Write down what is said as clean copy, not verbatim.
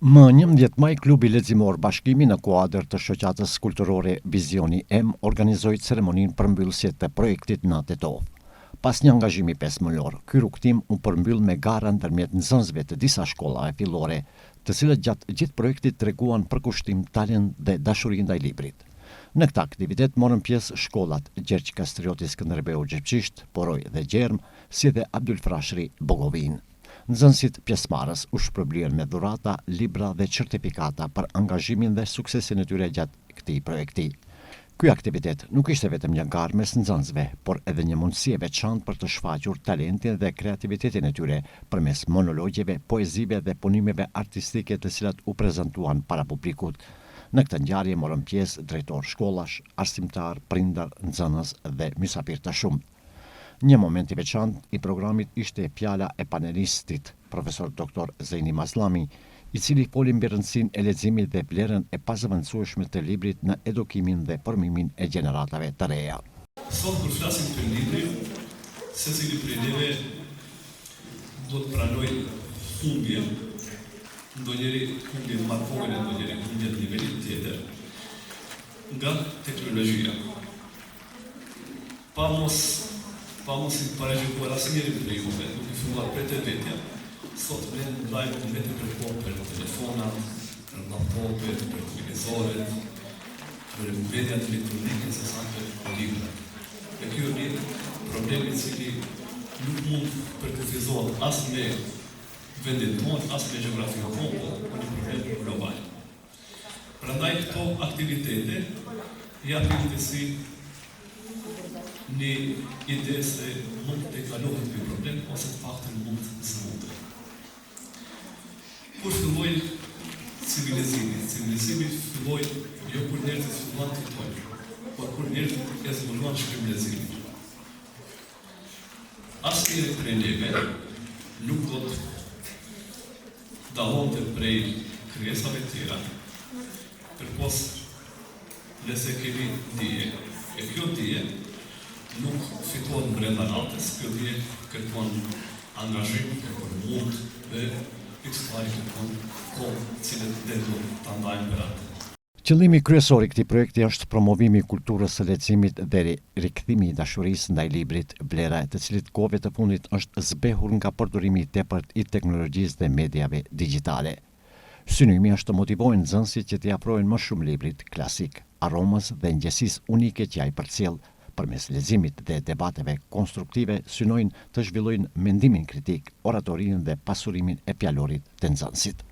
Më 11 maj, klubi leximor Bashkimi në kuadër të shoqatës kulturore Vizioni M organizoi ceremoninë përmbyllësie të projektit në Tetov. Pas një angazhimi 5 muajor, ky rrugtim u përmbyll me gara ndërmjet nxënësve të disa shkollave fillore, të cilët gjatë gjithë projektit treguan përkushtim, talent dhe dashuri ndaj librit. Në këtë aktivitet morën pjesë shkollat Gjergj Kastrioti Skënderbeu Gjepçisht, Poroj dhe Gjerm, si dhe Abdul Frashëri Bogovin. Nxënësit pjesëmarrës u shpërblyen me dhurata, libra dhe certifikata për angazhimin dhe suksesin e tyre gjatë këtij projekti. Ky aktivitet nuk ishte vetëm një garë mes nxënësve, por edhe një mundësi e veçantë për të shfaqur talentin dhe kreativitetin e tyre përmes monologjeve, poezive dhe punimeve artistike të cilat u prezantuan para publikut. Në këtë ngjarje morën pjesë drejtor shkollash, arsimtar, prindër, nxënës dhe mysafir të shumtë. Një moment i veçantë i programit ishte fjala e panelistit, profesor Dr. Zeni Mazllami, i cili foli mbi rëndësinë e leximit dhe vlerën e pazëvendësueshme të librit në edukimin dhe formimin e gjeneratave të reja. Sot kur flasim për librin, secili prej neve do të pranoj humbje, ndonjëri humbje të marrëvogël, ndonjëri humbje të nivelit tjetër, nga teknologjia. Pa mos i parashikuar asnjëri prej juve, nuk i filluar prej të vetja, sot vlen lajme të vetë për telefonat, për laptopet, për televizoret, për mediat elektronike, se sa për librat. E kjo është një problem i cili nuk mund përkufizohet as me vendin tonë, as me gjeografinë tonë, por një problem global. Prandaj këto aktivitete japin të si një ide se mund të kalohet ky problem ose të paktën mund të zhvuten. Kur filloi civilizimi? Civilizimi filloi jo kur njerëzit filluan të jetojnë, por kur njerëzit e zbuluan shkrimleximin. Asnjëri prej neve nuk do të dallonte prej krijesave të tjera, përpos nëse kemi dije. E kjo dije nuk fitohet brenda natës, kjo dije kërkon angazhim, kërkon mund dhe pikëstari kërkon kohë, cilët dhe do të ndajmë për atë. Qëllimi kryesor i këtij projekti është promovimi i kulturës së leximit dhe rikthimi i dashurisë ndaj librit, vlera e të cilit kohëve të fundit është zbehur nga përdorimi i tepërt i teknologjisë dhe mediave digjitale. Synimi është të motivojnë nxënësit që t'i afrojnë më shumë librit klasik, aromës dhe ngjësisë unike që ai përcjell. Përmes leximit dhe debateve konstruktive synojnë të zhvillojnë mendimin kritik, oratorinë dhe pasurimin e fjalorit të nxënësit.